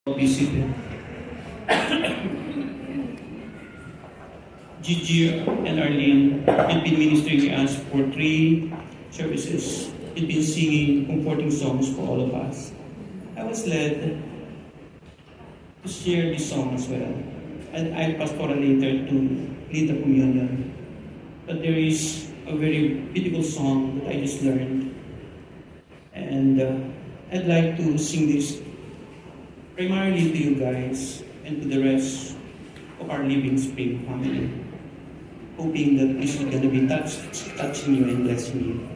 Visited. Gigi and Arlene had been ministering us for 3 services. Had been singing comforting songs for all of us. I was led to share this song as well. And I pastoral later to lead the communion. But there is a very beautiful song that I just learned. And I'd like to sing this primarily to you guys and to the rest of our Living Spring family, hoping that this is going to be touching you and blessing you.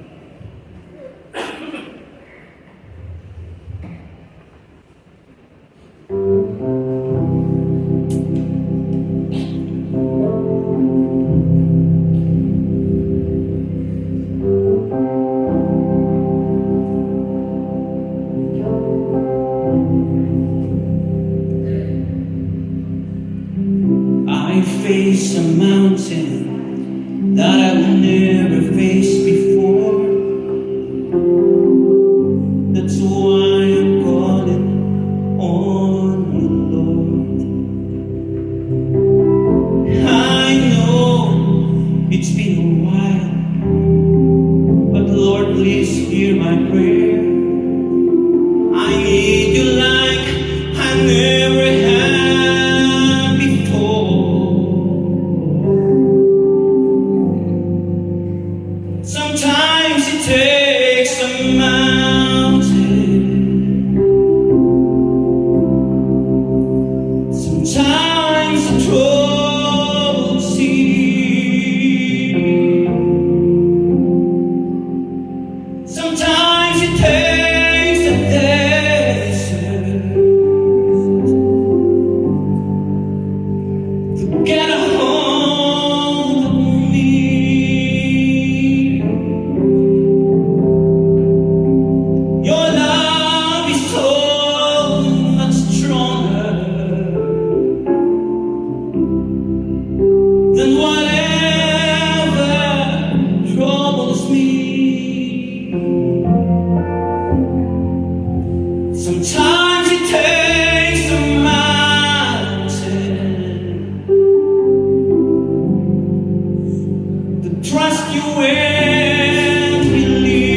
I face a mountain that I will never face before. That's why I'm calling on you, Lord. I know it's been a while, but Lord, please hear my prayer. I need you like I never had before. Sometimes it takes a mountain. Sometimes a troubled sea. Sometimes it takes a desert to get a hold of me. Your love is so much stronger than whatever troubles me. Sometimes it takes a mountain to trust you and believe.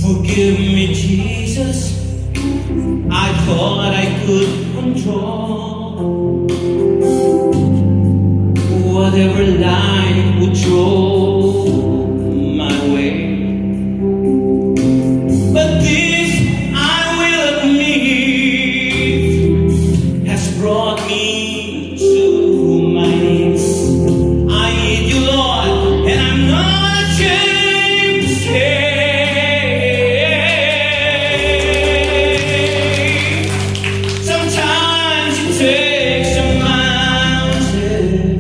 Forgive me, Jesus. I thought I could control whatever life would throw my way. But this, I will admit, has brought me to my knees. I need you, Lord, and I'm not ashamed to say, sometimes it takes a mountain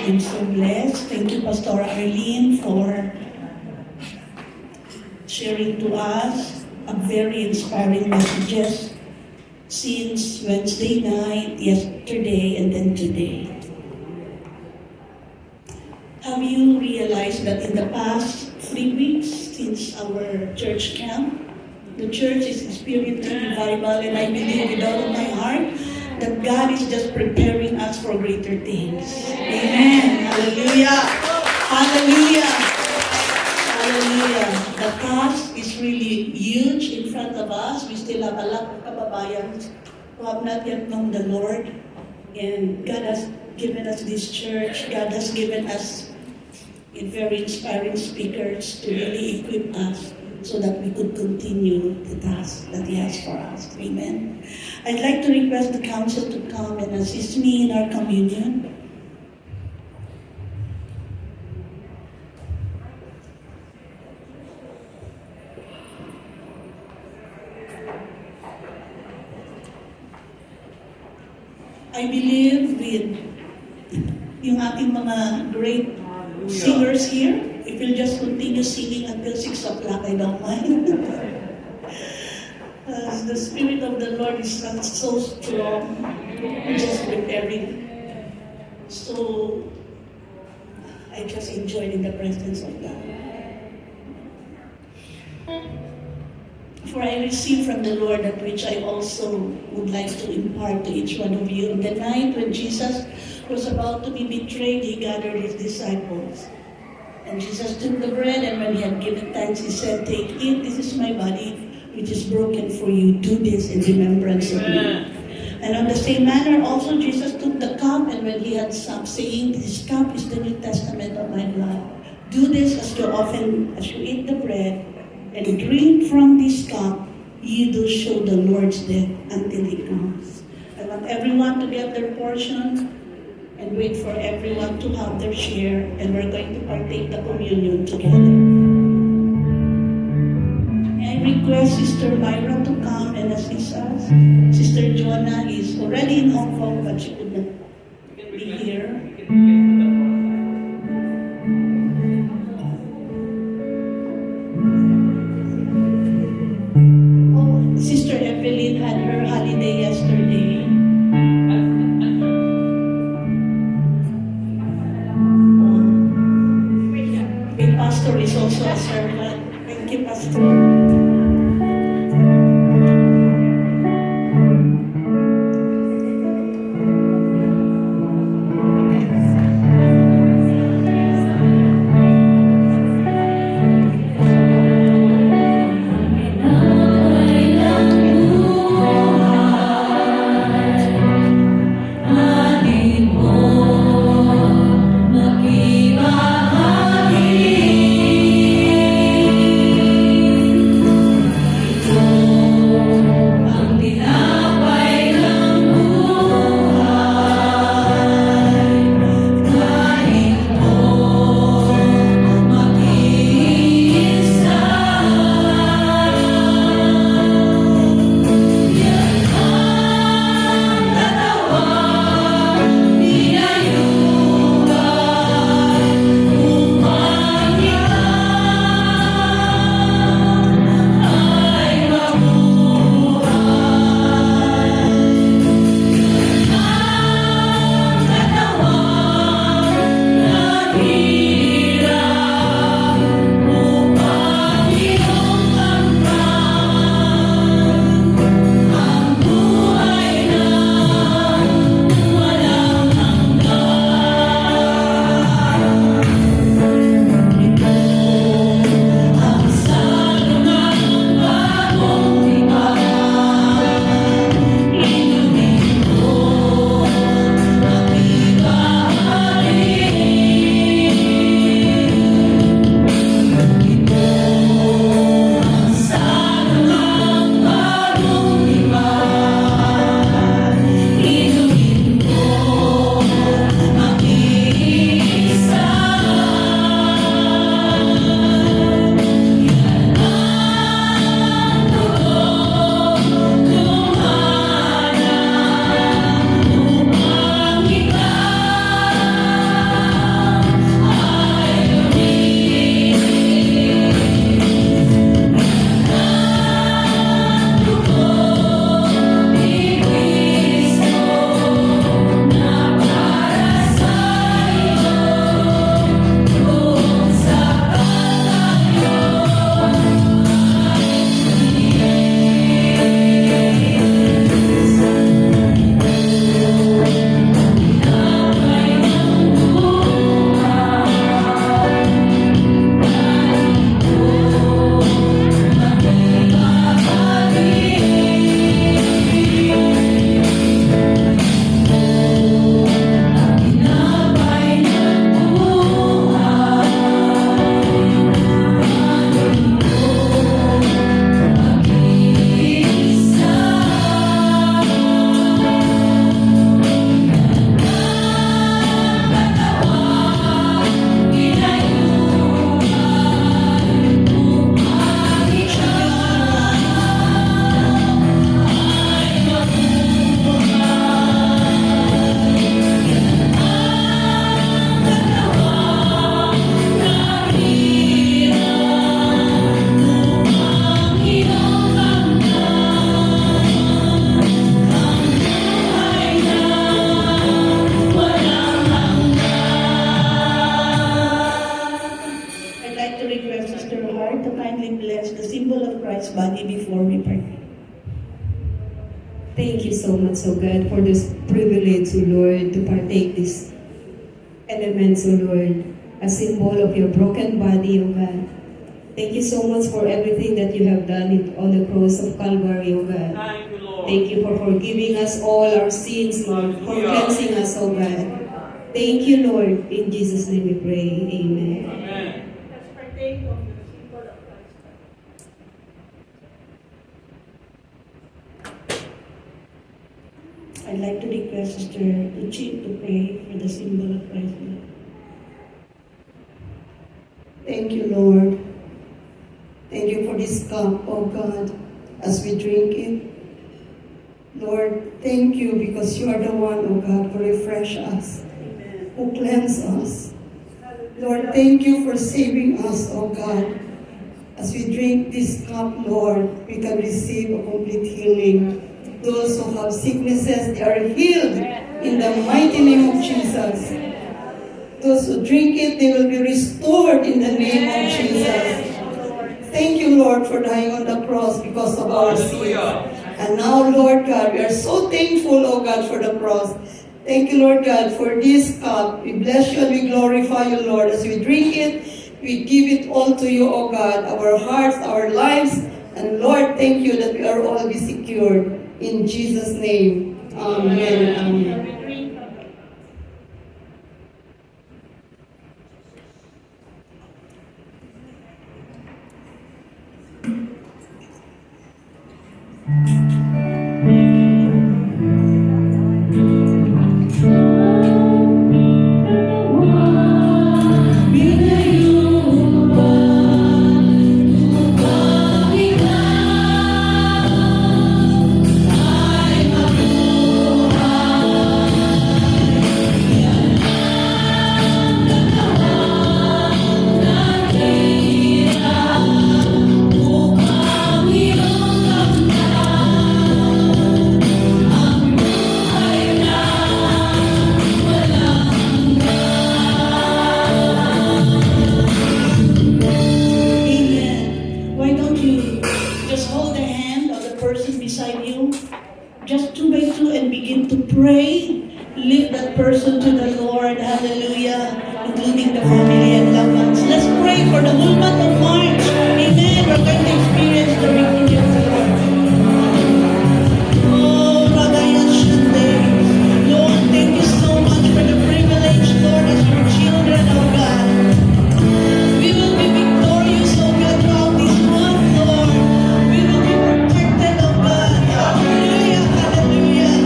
I'm so blessed. Thank you, Pastor Arlene, for sharing to us a very inspiring messages since Wednesday night, yesterday, and then today. Have you realized that in the past 3 weeks since our church camp, the church is experiencing revival, and I believe with all of my heart that God is just preparing us for greater things. Amen. Hallelujah. Hallelujah. Hallelujah. The task is really huge in front of us. We still have a lot of kababayans who have not yet known the Lord. And God has given us this church. God has given us very inspiring speakers to really equip us so that we could continue the task that He has for us. Amen. I'd like to request the council to come and assist me in our communion. I believe with yung ating mga great singers here, if we'll just continue singing until 6 o'clock, I don't mind. The Spirit of the Lord is so strong, just preparing. So, I just enjoyed in the presence of God. For I received from the Lord that which I also would like to impart to each one of you. On the night when Jesus was about to be betrayed, He gathered His disciples. And Jesus took the bread, and when He had given thanks, He said, "Take, eat, this is my body, which is broken for you. Do this in remembrance of me." And on the same manner also Jesus took the cup, and when He had supped, saying, "This cup is the New Testament of my blood. Do this as often as you eat the bread and drink from this cup, ye do show the Lord's death until He comes." I want everyone to get their portion and wait for everyone to have their share, and we're going to partake the communion together. May I request Sister Myra to come and assist us. Sister Jonah is already in Hong Kong, but she could not be here. Sister Evelyn had her holiday yesterday. The pastor is also a servant. Thank you, Pastor. Thank you so much, O God, for this privilege, O Lord, to partake these elements, O Lord, a symbol of your broken body, O God. Thank you so much for everything that you have done on the cross of Calvary, O God. Thank you, Lord. Thank you for forgiving us all our sins, Lord, for cleansing us, O God. Thank you, Lord. In Jesus' name we pray. Amen. Amen. Let's partake of the symbol of Christ. I'd like to request Sister Tucci to pray for the symbol of Christ. Thank you, Lord. Thank you for this cup, oh God, as we drink it. Lord, thank you because you are the one, oh God, who refresh us, who cleanse us. Lord, thank you for saving us, oh God. As we drink this cup, Lord, we can receive a complete healing. Those who have sicknesses, they are healed in the mighty name of Jesus. Those who drink it, they will be restored in the name of Jesus. Thank you, Lord, for dying on the cross because of our sins. And now, Lord God, we are so thankful, oh God, for the cross. Thank you, Lord God, for this cup. We bless you and we glorify you, Lord. As we drink it, we give it all to you, oh God, our hearts, our lives. And Lord, thank you that we are all be secured. In Jesus' name, amen. Amen. Just two by two and begin to pray. Lift that person to the Lord. Hallelujah. Including the family and loved ones. Let's pray for the whole month of March. Amen. We're going to experience the victory of the Lord. Oh, Ragaya Shande. Lord, thank you so much for the privilege, Lord, as your children, oh God. We will be victorious, oh God, throughout this month, Lord. We will be protected, oh God. Hallelujah, hallelujah.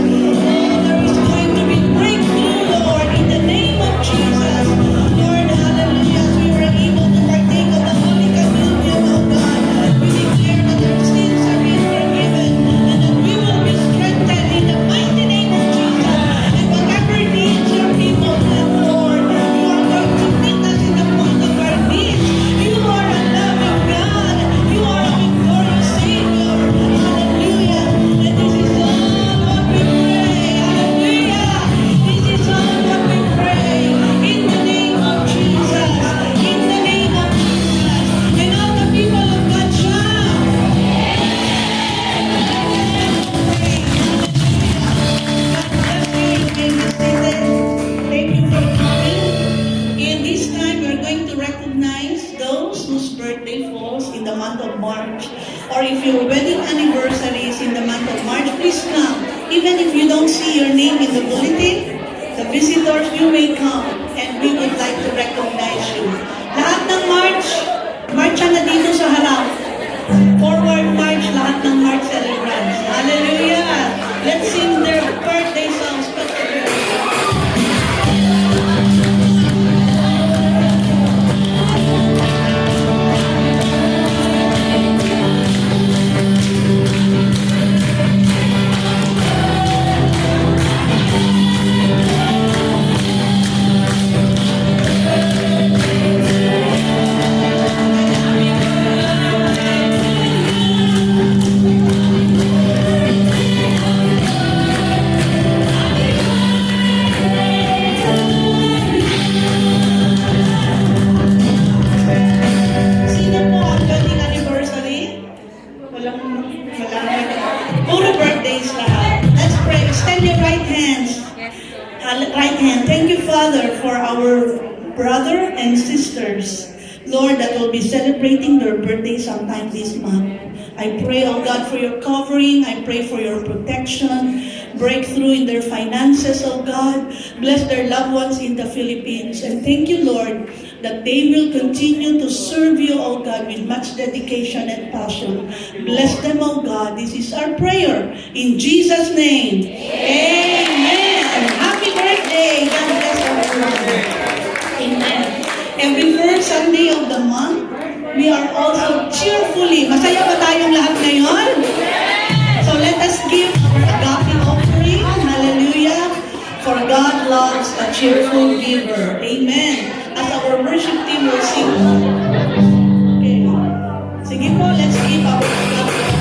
Oh, there is going to be breakthrough, Lord, in the name of Jesus. Lord, hallelujah, as we were able to partake of the Holy Communion, oh God, we declare that our sins are being forgiven and that we will be strengthened in the mighty name of Jesus. And whatever needs your people have, Lord, you are going to meet us in the point of our needs. You are a loving God. You are a victorious Savior. Hallelujah. And this is all what we pray. Hallelujah. This is all what we pray. In the name of Jesus. In the name of Jesus. And all the people of God shout. Thank you for coming. In this time, we're going to recognize those whose birthday falls in the month of March. Or if your wedding anniversary is in the month of March, please come. Even if you don't see your name in the bulletin, the visitors, you may come. And we would like to recognize you. Lahat ng March, marcha na dito sa harap. Forward march, lahat ng March celebrants. Hallelujah! Let's sing their birthday songs. brother and sisters, Lord, that will be celebrating their birthday sometime this month. I pray, oh God, for your covering. I pray for your protection, breakthrough in their finances, oh God. Bless their loved ones in the Philippines. And thank you, Lord, that they will continue to serve you, oh God, with much dedication and passion. Bless them, oh God. This is our prayer. In Jesus' name. Amen. Happy birthday. God bless everyone. Amen. Every first Sunday of the month, we are also cheerfully. Masaya ba tayong lahat ngayon? So let us give our agape offering. Hallelujah. For God loves a cheerful giver. Amen. As our worship team will sing. Okay. Sige po, let's give our agape offering.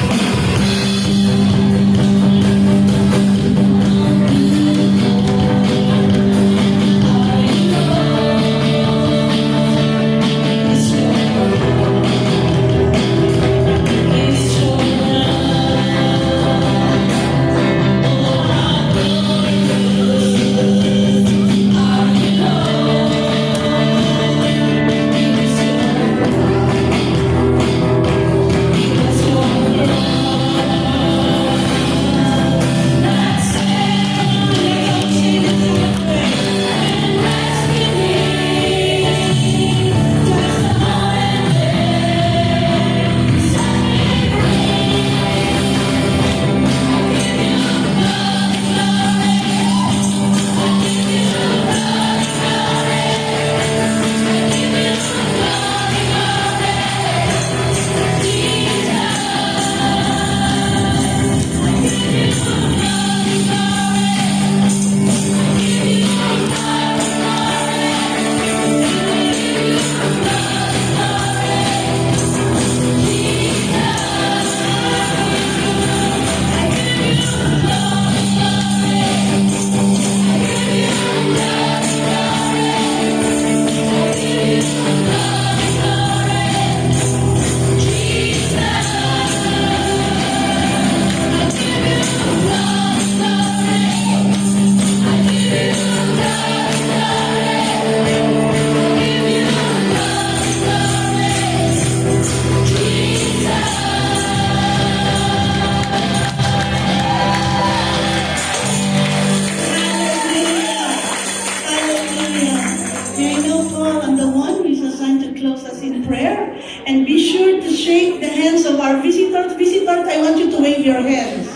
And be sure to shake the hands of our visitors. Visitors, I want you to wave your hands.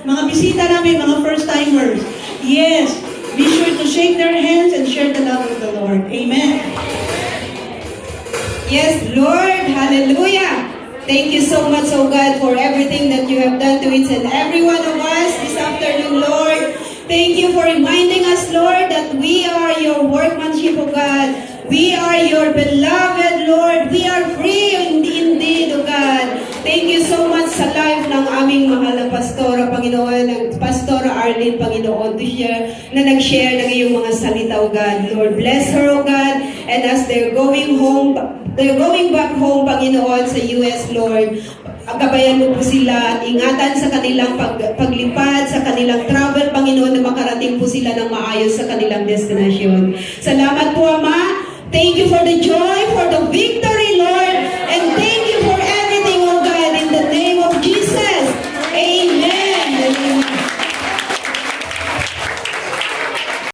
Mga bisita namin, mga first-timers. Yes, be sure to shake their hands and share the love of the Lord. Amen. Yes, Lord. Hallelujah. Thank you so much, oh God, for everything that you have done to each and every one of us this afternoon, Lord. Thank you for reminding us, Lord, that we are your workmanship, oh God. We are your beloved, Lord. We are free indeed, oh God. Thank you so much sa life ng aming mahal na pastora, Panginoon, ng Pastora Arlene, Panginoon, na nag-share ng iyong mga salita, oh God. Lord, bless her, oh God. And as they're going back home, Panginoon, sa US, Lord, gabayan mo po sila at ingatan sa kanilang paglipad, sa kanilang travel, Panginoon, na makarating po sila ng maayos sa kanilang destinasyon. Salamat po, Ama. Thank you for the joy, for the victory